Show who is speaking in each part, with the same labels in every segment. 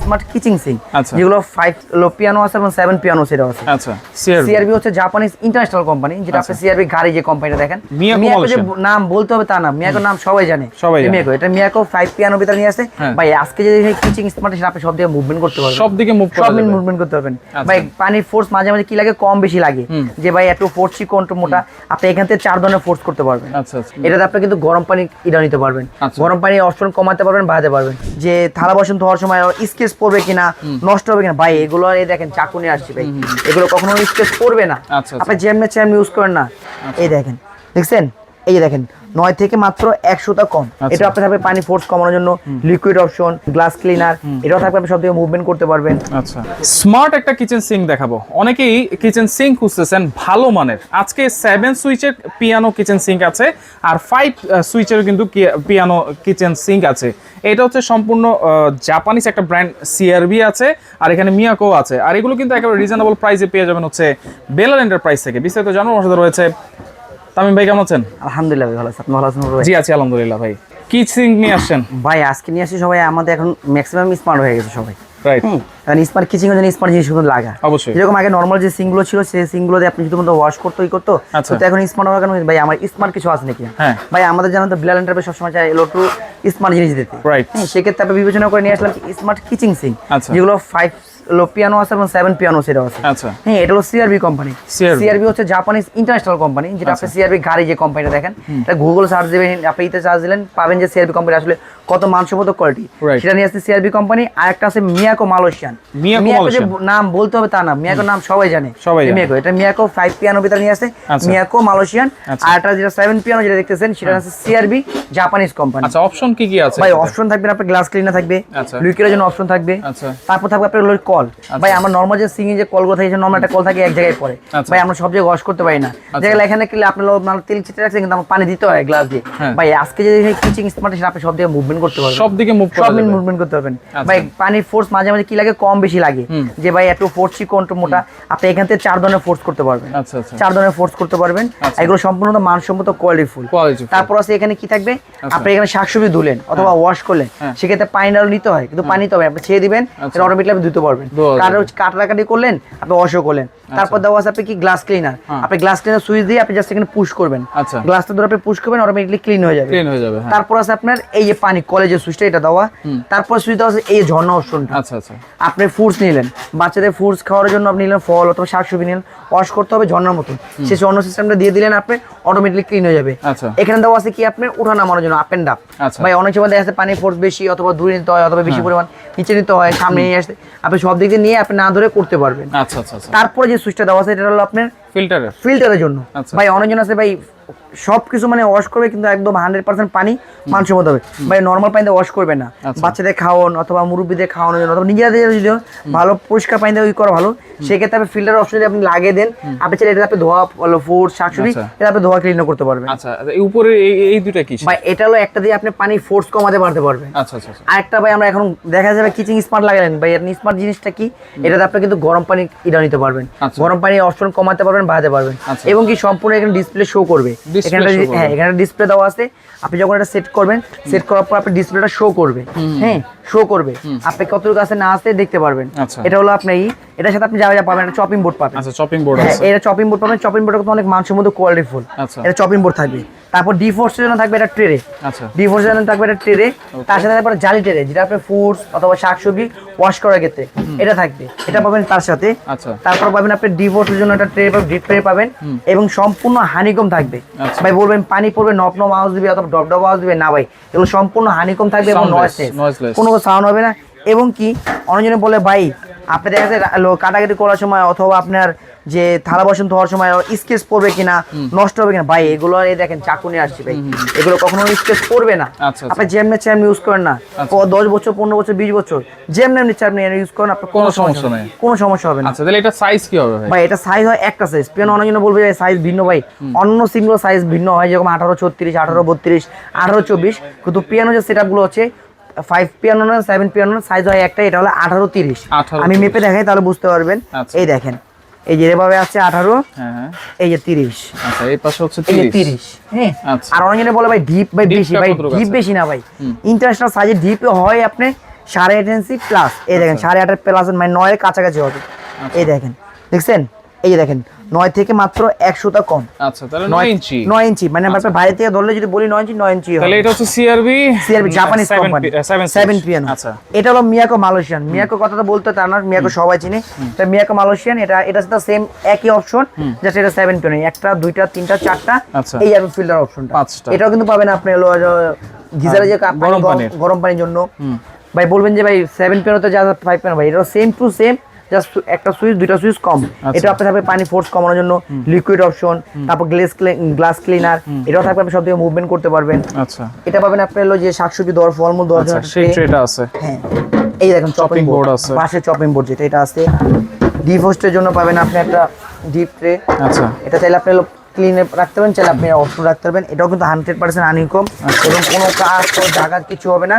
Speaker 1: Smart কিচিং sync,
Speaker 2: আচ্ছা।
Speaker 1: যেগুলো 5 লো piano আছে এবং 7 পিয়ানো সেটা আছে।
Speaker 2: আচ্ছা,
Speaker 1: সিআরবি হচ্ছে জাপানিজ ইন্টারন্যাশনাল কোম্পানি, যেটা আপনি সিআরবি গাড়ি যে কোম্পানিটা দেখেন, মিয়াকো যে নাম বলতে হবে তা না, মিয়াকো নাম সবাই জানে, মিয়াকো এটা মিয়াকো 5 পিয়ানো ভিতরে নিয়ে আসে ভাই। আজকে যদি কিচিং স্মার্ট সেটা আপনি সব দিকে মুভমেন্ট করতে পারবেন,
Speaker 2: সব দিকে
Speaker 1: মুভমেন্ট করতে পারবেন ভাই। পানির ফোর্স মাঝে মাঝে কি লাগে, কম বেশি লাগে, যে ভাই একটু ফোর্সই কোনটা মোটা, আপনি এখান থেকে 4 ধরনের ফোর্স করতে পারবেন।
Speaker 2: আচ্ছা আচ্ছা,
Speaker 1: এটাতে আপনি কিন্তু গরম পানি ইডা নিতে পারবেন, গরম পানি অপশন কমাতে পারবেন, বাড়াতে পারবেন, যে থালা বাসন ধোয়ার সময় স্কেচ পড়বে কিনা, নষ্ট হবে কিনা ভাই, এগুলো এই দেখেন চাকু নিয়ে আসছি ভাই, এগুলো কখনো স্কেচ পড়বে না, আপনি যেমনি চেমনি ইউজ করেন না। এই দেখেন, দেখছেন, এই যে দেখেন 9 থেকে মাত্র 100টা কম। এটা আপনি থাকবে পানি ফোর্স কমানোর জন্য, লিকুইড অপশন, গ্লাস ক্লিনার, এটাও থাকবে, আপনি সব থেকে মুভমেন্ট করতে পারবেন।
Speaker 2: আচ্ছা, স্মার্ট একটা কিচেন সিঙ্ক দেখাবো। অনেকেই কিচেন সিঙ্ক খুঁজতেছেন ভালো মানের। আজকে 7 সুইচের পিয়ানো কিচেন সিঙ্ক আছে, আর 5 সুইচেরও কিন্তু পিয়ানো কিচেন সিঙ্ক আছে। এটা হচ্ছে সম্পূর্ণ জাপানিজ একটা ব্র্যান্ড সিআরবি আছে, আর এখানে মিয়াকো আছে, আর এগুলো কিন্তু একেবারে রিজনেবল প্রাইসে পেয়ে যাবেন হচ্ছে বেলার এন্টারপ্রাইজ থেকে। বিস্তারিত জানার সাথে রয়েছে তামিম ভাই, কেমন আছেন?
Speaker 1: আলহামদুলিল্লাহ ভাই, ভালো আছেন? ভালো আছেন ভাই?
Speaker 2: জি আছি আলহামদুলিল্লাহ। ভাই কি সিঙ্ক নিয়ে আসছেন?
Speaker 1: ভাই আজকে নিয়ে আসি সবাই, আমাদের এখন ম্যাক্সিমাম স্মার্ট হয়ে গেছে সবাই,
Speaker 2: রাইট।
Speaker 1: কারণ স্মার্ট কিচিং এর জন্য স্মার্ট জিনিস শুধু লাগা,
Speaker 2: অবশ্যই।
Speaker 1: যেরকম আগে নরমাল যে সিঙ্কগুলো ছিল, সেই সিঙ্কগুলো দিয়ে আপনি শুধুমাত্র ওয়াশ করতে করতো, তো এখন স্মার্ট হওয়ার কারণে ভাই আমার স্মার্ট কিছু আছে নাকি। ভাই আমাদের জানেন তো বিলাল এন্টারপ্রাইজ সবসময় চাই এলো টু স্মার্ট জিনিস দিতে, রাইট। সেক্ষেত্রে আপনি বিবেচনা করে নিয়ে আসলাম স্মার্ট কিচিং সিঙ্ক, যেগুলো 5 লো পিয়ানো আছে এবং 7 পিয়ানো সেটা আছে। হ্যাঁ, এটা হলো সিআরবি কোম্পানি। সিআরবি হচ্ছে জাপানিজ ইন্টারন্যাশনাল কোম্পানি, যেটা আপনি সিআরবি গাড়ি যে কোম্পানিটা দেখেন, এটা গুগল সার্চ দেবেন, আপনি ইতে সার্চ দিলেন পাবেন যে সিআরবি কোম্পানি আসলে কত মানসম্মত কোয়ালিটি, সেটা নিয়ে আসছে সিআরবি কোম্পানি। আর একটা আছে মিয়াকো মালয়েশিয়ান, মিয়াকো যে নাম বলতে হবে তা না, মিয়াকো নাম সবাই জানে, মিয়াকো এটা মিয়াকো 5 পিয়ানো ভিতরে নিয়ে আসছে, মিয়াকো মালয়েশিয়ান। আর একটা যেটা 7 পিয়ানো যেটা দেখতেছেন, সেটা আছে সিআরবি জাপানিজ কোম্পানি।
Speaker 2: আচ্ছা, অপশন কি কি আছে
Speaker 1: ভাই? অপশন থাকবে আপনার গ্লাস ক্লিনার থাকবে, লিকুইডের জন্য অপশন থাকবে, তারপর থাকবে আপনার কল। ভাই আমরা নরমাল যে সিঙ্গিং যে কলগুলো থাকে, নরমাল একটা কল থাকে এক জায়গায় পড়ে, ভাই আমরা সব জায়গায় ওয়াশ করতে পারি না, যেগুলো এখানে কি আপনার তেল ছিটে রাখছে, কিন্তু আমার পানি দিতে হয় গ্লাস দিয়ে। ভাই আজকে যদি কিচিং স্মার্ট সেটা আপনি সব দিকে মুভমেন্ট করতে পারবেন,
Speaker 2: সব দিকে
Speaker 1: মুভমেন্ট করতে পারবেন ভাই। পানির ফোর্স মাঝে মাঝে কি লাগে, কম বেশি লাগে, যে ভাই একটু ফোর্সই কোনটা মোটা, আপনি এখান থেকে 4 ধরনের ফোর্স করতে পারবেন, 4 ধরনের ফোর্স করতে পারবেন, এগুলো সম্পূর্ণ মানসম্মত কোয়ালিটিফুল। তারপর আছে এখানে কি থাকবে, আপনি এখানে শাকসবজি ধুলেন অথবা ওয়াশ করলেন, সেক্ষেত্রে পানিটা নিতে হয়, কিন্তু পানি তো আপনি ছেড়ে দিবেন, অটোমেটিকলি আপনি ধুতে পারবেন। কাটাকাটি করলেন, আপনি ওয়াশও করলেন। তারপর দেওয়া আছে আপনি কি গ্লাস ক্লিনার, আপনি গ্লাস ক্লিনার সুইচ দিয়ে আপনি জাস্ট এখানে পুশ করবেন, গ্লাসটা ধরে আপনি পুশ করবেন, অটোমেটিকলি ক্লিন হয়ে যাবে। তারপর আছে আপনার এই যে পানি কলেজের সুইচটা, এটা দেওয়া। তারপর সুইচ দেওয়া আছে এই ঝর্ণা অপশনটা। আপনি ফ্রুটস নিলেন, বাচ্চাদের ফ্রুটস খাওয়ার জন্য আপনি নিলেন, ফল অথবা শাকসবজি নিলেন, ওয়াশ করতে হবে ঝর্ণার মতন, সেই ঝর্ণা সিস্টেমটা দিয়ে দিলেন, আপনি অটোমেটিকলি ক্লিন হয়ে যাবে। এখানে দেওয়া আছে কি আপনার উঠা নামানোর জন্য, আপ এন্ড ডাপ। ভাই অনেক সময় দেখা যাচ্ছে পানি ফোর্স বেশি, অথবা দূরে নিতে হয়, অথবা বেশি পরিমাণ নিচে নিতে হয়, সামনে নিয়ে আসতে, আপনি সব দিক দিয়ে নিয়ে আপনি না ধরে করতে পারবেন। তারপরে যে সুইচটা দেওয়া আছে, এটা হলো আপনার ফিল্টারের জন্য। ভাই অনেকজন আছে ভাই সবকিছু মানে ওয়াশ করবে, কিন্তু একদম 100% পানি মানসম্মত হবে। ভাই নর্মাল পানিতে ওয়াশ করবে না, বাচ্চাদের খাওয়ান অথবা মুরব্বীদের খাওয়ানোর জন্য, অথবা নিজেদের যদি ভালো পরিষ্কার পানিতে ওই করা ভালো, সেক্ষেত্রে আপনি ফিল্টার অপশন যদি আপনি লাগিয়ে দেন, আপনি চাইলে এটা আপনি ধোয়া ফ্রুট শাকসবজি এটা আপনি ধোয়া ক্লিন করতে পারবেন।
Speaker 2: আচ্ছা, এই উপরে এই দুটো কি
Speaker 1: ভাই? এটা হলো একটা দিয়ে আপনি পানি ফোর্স কমাতে পারতে পারবেন। আরেকটা ভাই আমরা এখন দেখা যাবে কিচিং স্মার্ট লাগালেন, ভাই আপনি স্মার্ট জিনিসটা কি, এটাতে আপনি কিন্তু গরম পানি ইডা নিতে পারবেন, গরম পানি অপশন কমাতে পারবেন, বাড়াতে পারবেন, এবং কি সম্পূর্ণ এখানে ডিসপ্লে শো করবে। হ্যাঁ, এখানে ডিসপ্লে দেওয়া আছে, আপনি যখন এটা সেট করবেন, সেট করার পর আপনি ডিসপ্লেটা শো করবে, হ্যাঁ শো করবে, আপনি কতটুকু আছে না আসতে দেখতে পারবেন। এটা হলো আপনি এটার সাথে আপনি যা যা পাবেন, একটা চপিং বোর্ড পাবেন।
Speaker 2: চপিং বোর্ড আছে,
Speaker 1: এটা চপিং বোর্ড পাবেন, চপিং বোর্ডটা অনেক মানসম্মত কোয়ালিটিফুল, এটা চপিং বোর্ড থাকবে। তারপর ডিফোর্সের জন্য থাকবে একটা ট্রে, ডিফোর্সের জন্য থাকবে একটা ট্রে, তার সাথে তারপর জালি ট্রে, যেটা আপনি ফ্রুটস অথবা শাকসবজি ওয়াশ করার ক্ষেত্রে এটা থাকবে, এটা পাবেন তার সাথে। তারপর পাবেন আপনি ডিফোর্সের জন্য একটা ট্রে পাবেন, ডিপ ট্রে পাবেন, এবং সম্পূর্ণ হানিকম থাকবে। ভাই বলবেন পানি পড়বে নপ নপ আওয়াজ দিবে অথবা ডব ডব আওয়াজ দিবে, না ভাই এগুলো সম্পূর্ণ হানিকম থাকবে এবং নয়েজলেস, কোনো সাউন্ড হবে না। এবং কি অনেকজনে বলে ভাই আপনি দেখা যাচ্ছে কাটাকাটি করার সময় অথবা আপনার যে থালা বাসন ধোয়ার সময় স্কেচ পড়বে কিনা, নষ্ট হবে কিনা, ভাই এগুলো এই দেখেন চাকু নিয়ে আসছি ভাই, এগুলো কখনো স্কেচ পড়বে না, আপনি যেমনি চেমনি ইউজ করেন না, 10 বছর 15 বছর 20 বছর যেমনি চামনি ইউজ করেন, আপনার কোনো সমস্যা নেই, কোনো সমস্যা হবে না।
Speaker 2: আচ্ছা, তাহলে এটা সাইজ কি হবে ভাই?
Speaker 1: ভাই এটা সাইজ হয় একটা সাইজ, পিয়ানো অনেকজন বলবে যে সাইজ ভিন্ন, ভাই অন্য সিঙ্গল সাইজ ভিন্ন হয়, যেরকম 1836 1832 1824, কিন্তু পিয়ানো যে সেটআপগুলো হচ্ছে 5 পিয়ানো না 7 পিয়ানো সাইজ হয় একটা, এটা হলো 1830। আমি মেপে দেখাই তাহলে বুঝতে পারবেন। এই দেখেন, এই যে এভাবে আছে 18, এই যে 30,
Speaker 2: আচ্ছা এই পাশে হচ্ছে
Speaker 1: 30, হ্যাঁ। আর অনেকজনে বলে ভাই ডিপ, ভাই বেশি, ভাই ডিপ বেশি না ভাই, ইন্টারন্যাশনাল সাইজে ডিপ হয় আপনি 8.5 ইঞ্চি প্লাস, এই দেখেন 8.5 প্লাস মানে 9 এর কাছাকাছি হবে। এই দেখেন, দেখছেন, এই যে দেখেন 9 থেকে মাত্র 1 সুতা কম।
Speaker 2: আচ্ছা, তাহলে 9 ইঞ্চি,
Speaker 1: 9 ইঞ্চি মানে আমরা বাইরে থেকে ধরলে যদি বলি 9 ইঞ্চি, 9 ইঞ্চি হবে।
Speaker 2: তাহলে এটা হচ্ছে সিআরবি
Speaker 1: জাপানিজ কোম্পানি 7 পিয়ানো।
Speaker 2: আচ্ছা,
Speaker 1: এটা হলো মিয়াকো মালয়েশিয়ান। মিয়াকো কথা তো বলতে তা না, মিয়াকো সবাই চিনে। এটা মিয়াকো মালয়েশিয়ান, এটা সাথে সেম একই অপশন, জাস্ট এটা 7 পিয়ানো, একটা দুইটা তিনটা চারটা, এই আর ফিল্টার অপশনটা। এটাও কিন্তু পাবেন আপনি হলো গিজারে যে গরম পানির জন্য। ভাই বলবেন যে ভাই 7 পিয়ানোতে যা 5 পিয়ানো, ভাই এটা সেম টু সেম, জাস্ট একটা সুইচ দুইটা সুইচ কম। এটা আপনার থাকবে পানি ফোর্স কমানোর জন্য লিকুইড অপশন, তারপর গ্লাস ক্লিনার, এটাও থাকবে, আপনি সব থেকে মুভমেন্ট করতে পারবেন।
Speaker 2: আচ্ছা,
Speaker 1: এটা পাবেন আপনি হলো যে শাকসবজি দেওয়ার, ফলমূল দেওয়ার জন্য
Speaker 2: সেই ট্রেটা আছে।
Speaker 1: হ্যাঁ, এই দেখেন চপিং বোর্ড আছে, পাশে চপিং বোর্ড যেটা এটা আছে। ডিপ হোস্টের জন্য পাবেন আপনি একটা ডিপ ট্রে।
Speaker 2: আচ্ছা,
Speaker 1: এটা চাইলে আপনি ক্লিন রাখতে পারবেন, চাইলে আপনি অপশন রাখতে পারবেন। এটাও কিন্তু 100% আনইকম এবং কোনো কাজ কোনো জায়গা কিছু হবে না,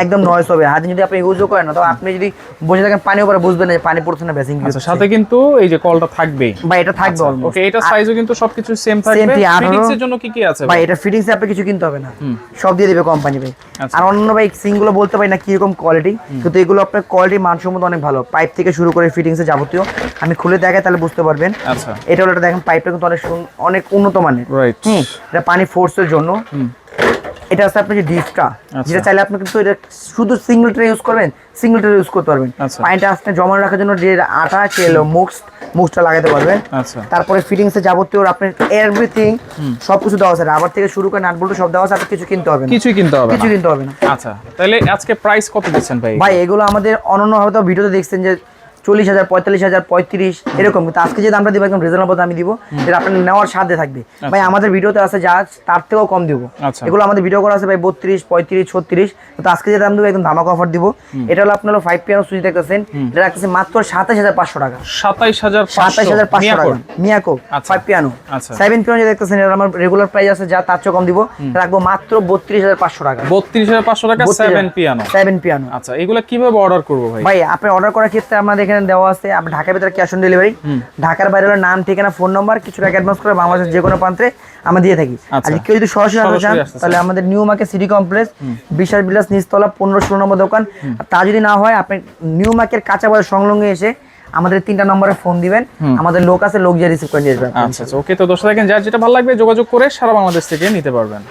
Speaker 1: একদম নয়েজ হবে। হাতে যদি আপনি ইউজও করেন না, তো আপনি যদি বসে থাকেন পানির উপরে বুঝবেন না যে পানি পড়ছে না বেসিং।
Speaker 2: আচ্ছা, সাথে কিন্তু এই যে কলটা থাকবেই
Speaker 1: ভাই, এটা থাকবে অলমোস্ট।
Speaker 2: ওকে, এটা সাইজও কিন্তু সবকিছু সেম থাকবে। ফিটিংস এর জন্য কি কি আছে
Speaker 1: ভাই? এটা ফিটিংস এ আপনি কিছু কিনতে হবে না, সব দিয়ে দিবে কোম্পানি ভাই। আর অন্য ভাই সিংগুলো বলতে পারি না কি রকম কোয়ালিটি, কিন্তু এগুলো আপনার কোয়ালিটি মানসম্মত অনেক ভালো। পাইপ থেকে শুরু করে ফিটিংস এ যাবতীয় আমি খুলে দেখাই, তাহলে বুঝতে পারবেন।
Speaker 2: আচ্ছা,
Speaker 1: এটা হলো, এটা দেখেন পাইপটা কিন্তু অনেক উন্নত মানের।
Speaker 2: রাইট,
Speaker 1: এটা পানি ফোর্সের জন্য। এটা আছে আপনার যে ডিপটা, যেটা চাইলে আপনি কিন্তু এটা শুধু সিঙ্গেল ট্রে ইউজ করবেন, সিঙ্গেল ট্রে ইউজ করতে পারবেন। পানিটা আসতে জমা রাখার জন্য যে আটা কেলো মুক্সটা লাগাতে পারবেন।
Speaker 2: আচ্ছা,
Speaker 1: তারপরে ফিটিংস এ যাবতীয় আপনার এভরিথিং সবকিছু দেওয়া আছে, রাবার থেকে শুরু করে নাট বল্টু সব দেওয়া আছে, আপনি কিছু কিনতে হবে না,
Speaker 2: কিছুই কিনতে হবে
Speaker 1: না।
Speaker 2: আচ্ছা, তাহলে আজকে প্রাইস কত দিচ্ছেন ভাই?
Speaker 1: ভাই এগুলো আমাদের অনন্য হয়তো ভিডিওতে দেখছেন যে 40,000, 45,000, 35 এরকম, কিন্তু আজকে যে দামটা দিব একদম রিজনেবল দামে দিব, যেটা আপনার নেওয়ার সাথে থাকবে। ভাই আমাদের ভিডিওতে আছে যা তার থেকেও কম দিব। এগুলো আমাদের ভিডিও করা আছে ভাই 32, 35, 36, তো আজকে যে দাম দিব একদম ধামাকা অফার দিব। এটা হলো আপনার 5 পিয়ানো সুইচ দেখতেছেন, এটা রাখতেছে মাত্র 27,500 টাকা।
Speaker 2: 27,500
Speaker 1: টাকা মিয়াকো 5 পিয়ানো। 7 পিয়ানো যে দেখতেছেন, এটা আমার রেগুলার প্রাইস আছে যা তার চেয়ে কম দিব, রাখবো মাত্র 32,500 টাকা।
Speaker 2: 32,500 টাকা 7 পিয়ানো। আচ্ছা, এগুলো কিভাবে অর্ডার করব ভাই?
Speaker 1: ভাই আপনি অর্ডার করার ক্ষেত্রে আমাদের এখানে দেওয়া আছে, আপনি ঢাকার ভিতরে ক্যাশ অন ডেলিভারি, ঢাকার বাইরে হলো নাম, ঠিকানা, ফোন নাম্বার, কিছু টাকা অ্যাডভান্স করে বাংলাদেশের যে কোনো প্রান্তে আমরা দিয়ে থাকি। আর কেউ যদি সরাসরি আসতে চান, তাহলে আমাদের নিউ মার্কেট সিটি কমপ্লেক্স, বিশাল বিলাস নিচতলা 15-16 নম্বর দোকান। আর তা যদি না হয়, আপনি নিউ মার্কেট কাঁচা বাজার সংলগ্নে এসে আমাদের 3টা নম্বরে ফোন দিবেন, আমাদের লোক আছে, লোক যে রিসিভ করে নিয়ে যাবে।
Speaker 2: আচ্ছা, ওকে, তো দর্শক দেখেন যার যেটা ভালো লাগবে যোগাযোগ করে সারা বাংলাদেশ থেকে নিতে পারবেন।